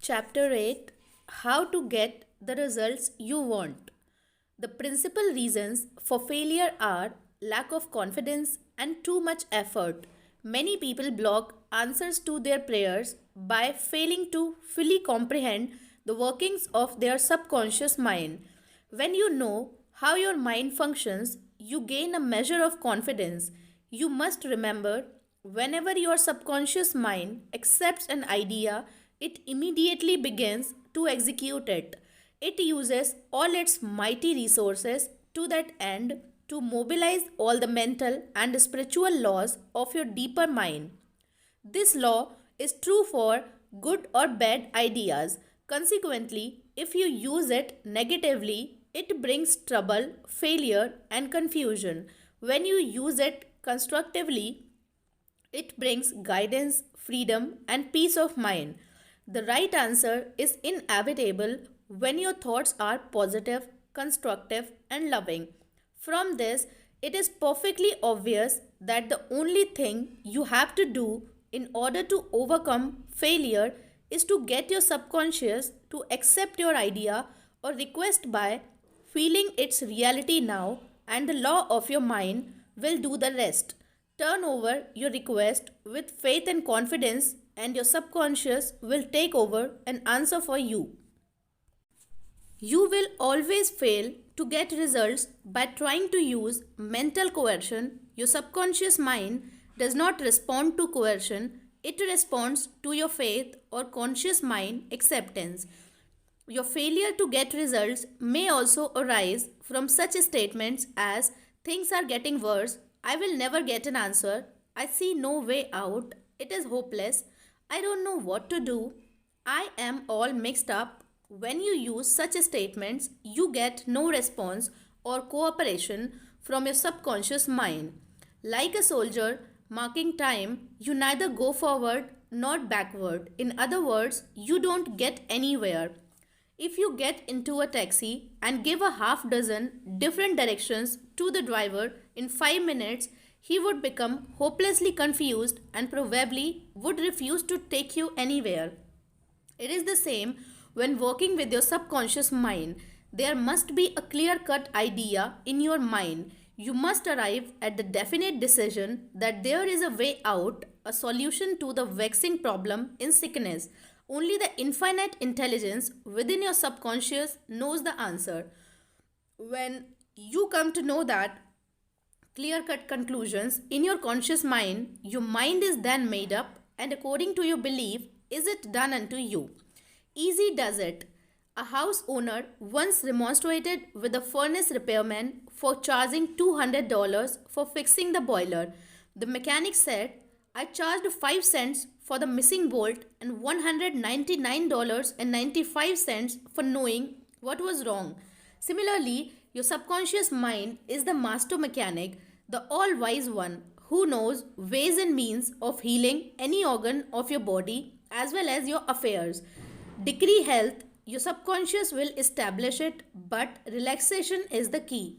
Chapter 8, How to Get the Results You Want. The principal reasons for failure are lack of confidence and too much effort. Many people block answers to their prayers by failing to fully comprehend the workings of their subconscious mind. When you know how your mind functions, you gain a measure of confidence. You must remember whenever your subconscious mind accepts an idea, it immediately begins to execute it. It uses all its mighty resources to that end to mobilize all the mental and spiritual laws of your deeper mind. This law is true for good or bad ideas. Consequently, if you use it negatively, it brings trouble, failure, and confusion. When you use it constructively, it brings guidance, freedom, and peace of mind. The right answer is inevitable when your thoughts are positive, constructive, and loving. From this, it is perfectly obvious that the only thing you have to do in order to overcome failure is to get your subconscious to accept your idea or request by feeling its reality now, and the law of your mind will do the rest. Turn over your request with faith and confidence, and your subconscious will take over and answer for you. You will always fail to get results by trying to use mental coercion. Your subconscious mind does not respond to coercion, it responds to your faith or conscious mind acceptance. Your failure to get results may also arise from such statements as things are getting worse, I will never get an answer, I see no way out, it is hopeless, I don't know what to do, I am all mixed up. When you use such statements, you get no response or cooperation from your subconscious mind. Like a soldier marking time, you neither go forward nor backward. In other words, you don't get anywhere. If you get into a taxi and give a half dozen different directions to the driver in 5 minutes, he would become hopelessly confused and probably would refuse to take you anywhere. It is the same when working with your subconscious mind. There must be a clear cut idea in your mind. You must arrive at the definite decision that there is a way out, a solution to the vexing problem in sickness. Only the infinite intelligence within your subconscious knows the answer. When you come to know that clear cut conclusions in your conscious mind, your mind is then made up, and according to your belief, is it done unto you. Easy does it. A house owner once remonstrated with a furnace repairman for charging $200 for fixing the boiler. The mechanic said, I charged 5 cents for the missing bolt and $199.95 for knowing what was wrong. Similarly, your subconscious mind is the master mechanic, the all-wise one, who knows ways and means of healing any organ of your body as well as your affairs. Decree health, your subconscious will establish it, but relaxation is the key.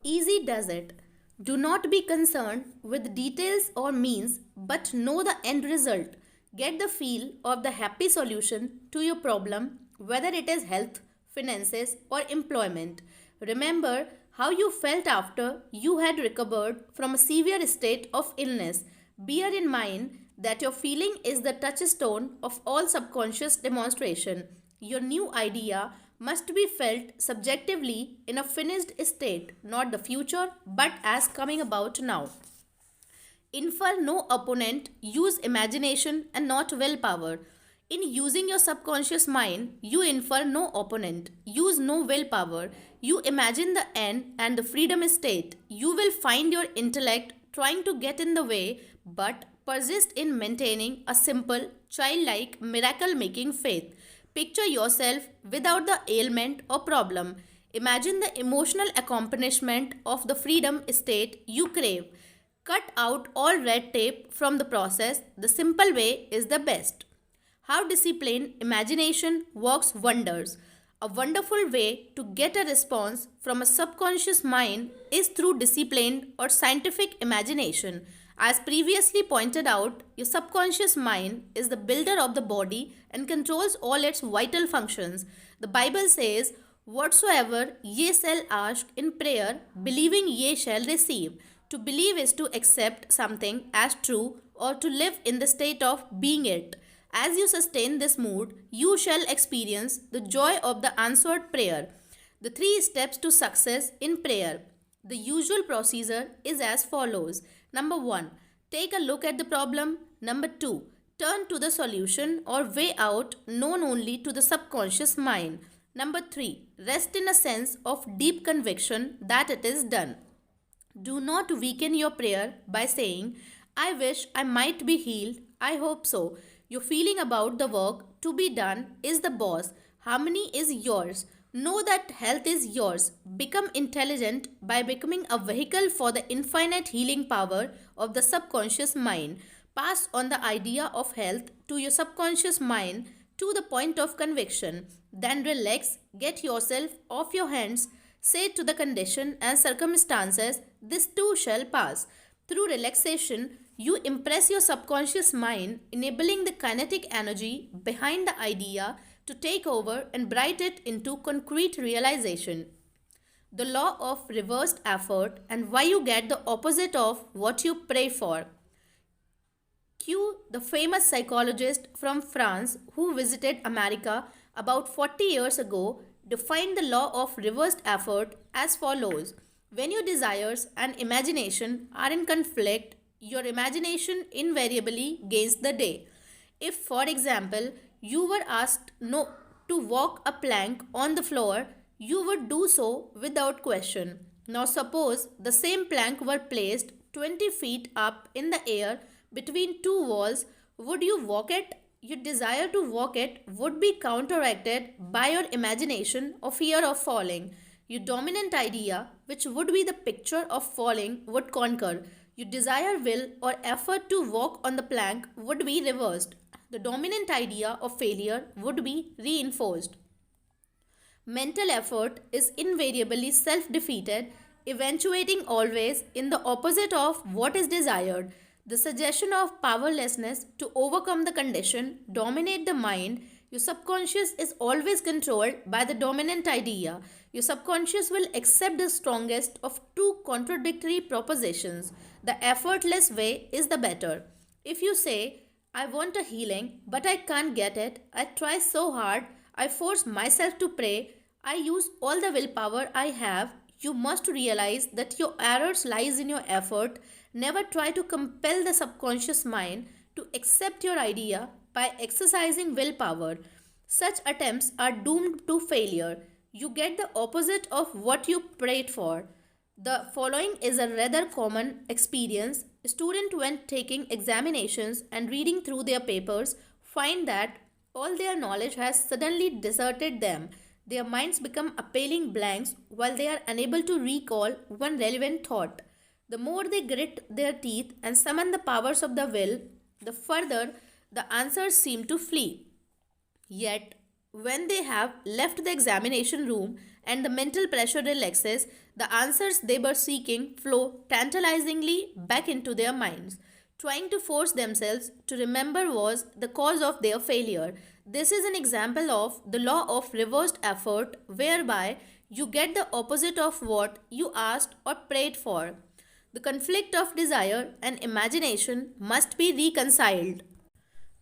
Easy does it. Do not be concerned with details or means, but know the end result. Get the feel of the happy solution to your problem, whether it is health, finances, or employment. Remember how you felt after you had recovered from a severe state of illness. Bear in mind that your feeling is the touchstone of all subconscious demonstration. Your new idea must be felt subjectively in a finished state, not the future, but as coming about now. Infer no opponent, use imagination and not willpower. In using your subconscious mind, you infer no opponent, use no willpower. You imagine the end and the freedom state. You will find your intellect trying to get in the way, but persist in maintaining a simple, childlike, miracle-making faith. Picture yourself without the ailment or problem. Imagine the emotional accomplishment of the freedom state you crave. Cut out all red tape from the process. The simple way is the best. How disciplined imagination works wonders. A wonderful way to get a response from a subconscious mind is through disciplined or scientific imagination. As previously pointed out, your subconscious mind is the builder of the body and controls all its vital functions. The Bible says, "Whatsoever ye shall ask in prayer, believing ye shall receive." To believe is to accept something as true or to live in the state of being it. As you sustain this mood, you shall experience the joy of the answered prayer. The three steps to success in prayer. The usual procedure is as follows. Number 1, take a look at the problem. Number 2, turn to the solution or way out known only to the subconscious mind. Number 3, rest in a sense of deep conviction that it is done. Do not weaken your prayer by saying, "I wish I might be healed. I hope so." Your feeling about the work to be done is the boss. Harmony is yours. Know that health is yours. Become intelligent by becoming a vehicle for the infinite healing power of the subconscious mind. Pass on the idea of health to your subconscious mind to the point of conviction. Then relax, get yourself off your hands. Say to the condition and circumstances, "This too shall pass." Through relaxation, you impress your subconscious mind, enabling the kinetic energy behind the idea to take over and bright it into concrete realization. The law of reversed effort and why you get the opposite of what you pray for. Q, the famous psychologist from France who visited America about 40 years ago, defined the law of reversed effort as follows. When your desires and imagination are in conflict, your imagination invariably gains the day. If, for example, you were asked no to walk a plank on the floor, you would do so without question. Now suppose the same plank were placed 20 feet up in the air between two walls, would you walk it? Your desire to walk it would be counteracted by your imagination or fear of falling. Your dominant idea, which would be the picture of falling, would conquer. Your desire, will, or effort to walk on the plank would be reversed. The dominant idea of failure would be reinforced. Mental effort is invariably self defeated, eventuating always in the opposite of what is desired. The suggestion of powerlessness to overcome the condition dominate the mind. Your subconscious is always controlled by the dominant idea. Your subconscious will accept the strongest of two contradictory propositions. The effortless way is the better. If you say, "I want a healing, but I can't get it. I try so hard. I force myself to pray. I use all the willpower I have," you must realize that your errors lies in your effort. Never try to compel the subconscious mind to accept your idea by exercising willpower. Such attempts are doomed to failure. You get the opposite of what you prayed for. The following is a rather common experience. Students, when taking examinations and reading through their papers, find that all their knowledge has suddenly deserted them. Their minds become appalling blanks while they are unable to recall one relevant thought. The more they grit their teeth and summon the powers of the will, the further the answers seem to flee. Yet, when they have left the examination room and the mental pressure relaxes, the answers they were seeking flow tantalizingly back into their minds. Trying to force themselves to remember was the cause of their failure. This is an example of the law of reversed effort, whereby you get the opposite of what you asked or prayed for. The conflict of desire and imagination must be reconciled.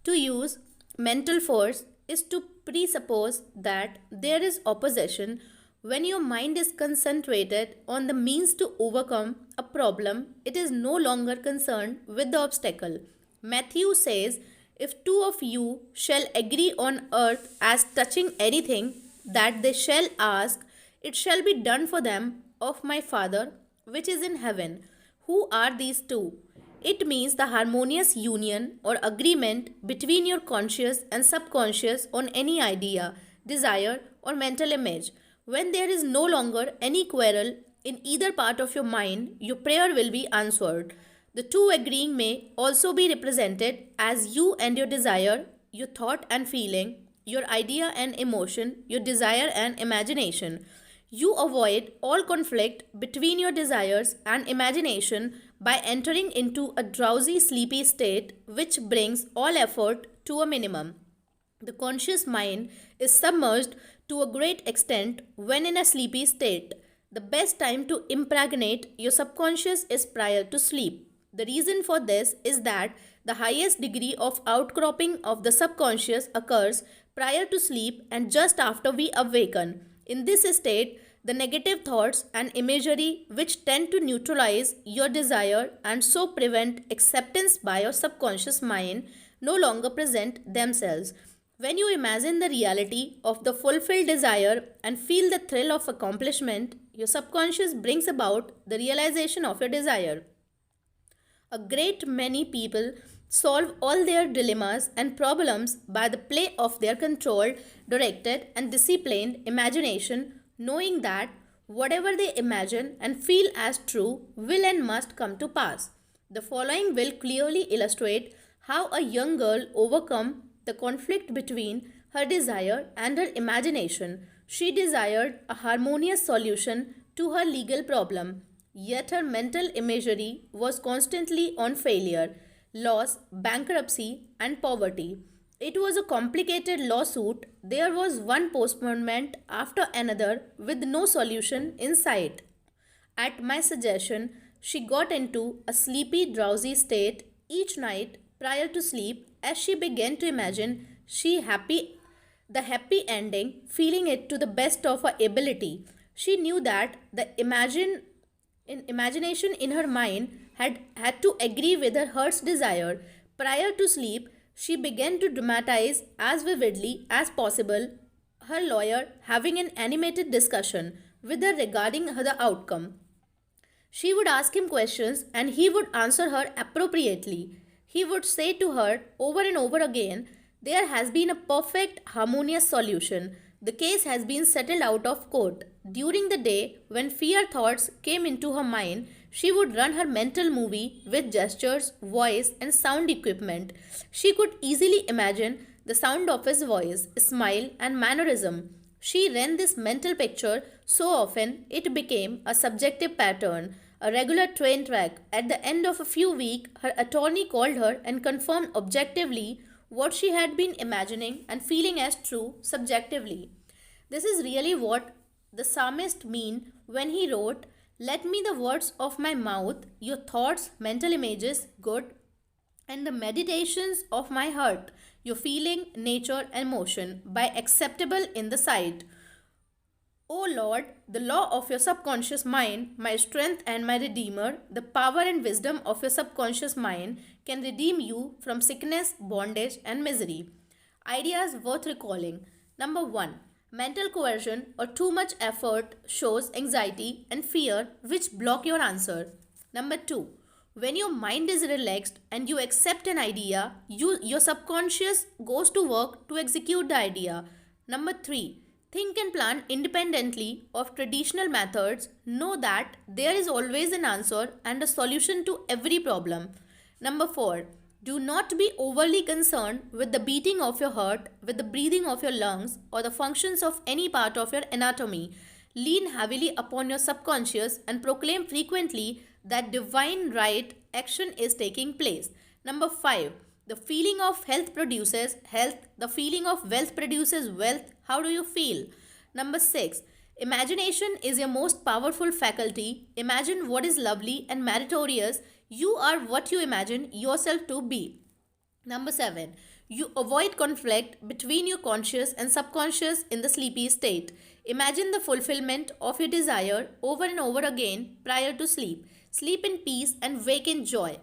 To use mental force is to presuppose that there is opposition. When your mind is concentrated on the means to overcome a problem, it is no longer concerned with the obstacle. Matthew says, "If two of you shall agree on earth as touching anything that they shall ask, it shall be done for them of my Father which is in heaven." Who are these two? It means the harmonious union or agreement between your conscious and subconscious on any idea, desire, or mental image. When there is no longer any quarrel in either part of your mind, your prayer will be answered. The two agreeing may also be represented as you and your desire, your thought and feeling, your idea and emotion, your desire and imagination. You avoid all conflict between your desires and imagination by entering into a drowsy, sleepy state which brings all effort to a minimum. The conscious mind is submerged to a great extent when in a sleepy state. The best time to impregnate your subconscious is prior to sleep. The reason for this is that the highest degree of outcropping of the subconscious occurs prior to sleep and just after we awaken. In this state, the negative thoughts and imagery which tend to neutralize your desire and so prevent acceptance by your subconscious mind no longer present themselves. When you imagine the reality of the fulfilled desire and feel the thrill of accomplishment, your subconscious brings about the realization of your desire. A great many people solve all their dilemmas and problems by the play of their controlled, directed, and disciplined imagination, knowing that whatever they imagine and feel as true will and must come to pass. The following will clearly illustrate how a young girl overcome the conflict between her desire and her imagination. She desired a harmonious solution to her legal problem, yet her mental imagery was constantly on failure, loss, bankruptcy, and poverty. It was a complicated lawsuit. There was one postponement after another with no solution in sight. At my suggestion, she got into a sleepy, drowsy state each night prior to sleep as she began to imagine the happy ending, feeling it to the best of her ability. She knew that the imagination in her mind had to agree with her heart's desire. Prior to sleep, she began to dramatize as vividly as possible her lawyer having an animated discussion with her regarding the outcome. She would ask him questions and he would answer her appropriately. He would say to her over and over again, "There has been a perfect, harmonious solution. The case has been settled out of court." During the day, when fear thoughts came into her mind, she would run her mental movie with gestures, voice, and sound equipment. She could easily imagine the sound of his voice, smile, and mannerism. She ran this mental picture so often it became a subjective pattern, a regular train track. At the end of a few weeks, her attorney called her and confirmed objectively what she had been imagining and feeling as true subjectively. This is really what the psalmist mean when he wrote, "Let me the words of my mouth, your thoughts, mental images, good, and the meditations of my heart, your feeling, nature, and motion, by acceptable in the sight. O Lord, the law of your subconscious mind, my strength and my redeemer, the power and wisdom of your subconscious mind can redeem you from sickness, bondage, and misery." Ideas worth recalling. Number 1. Mental coercion or too much effort shows anxiety and fear which block your answer. Number 2. When your mind is relaxed and you accept an idea, your subconscious goes to work to execute the idea. Number 3. Think and plan independently of traditional methods. Know that there is always an answer and a solution to every problem. Number 4. Do not be overly concerned with the beating of your heart, with the breathing of your lungs, or the functions of any part of your anatomy. Lean heavily upon your subconscious and proclaim frequently that divine right action is taking place. Number 5. The feeling of health produces health. The feeling of wealth produces wealth. How do you feel? Number 6. Imagination is your most powerful faculty. Imagine what is lovely and meritorious. You are what you imagine yourself to be. Number 7. You avoid conflict between your conscious and subconscious in the sleepy state. Imagine the fulfillment of your desire over and over again prior to sleep. Sleep in peace and wake in joy.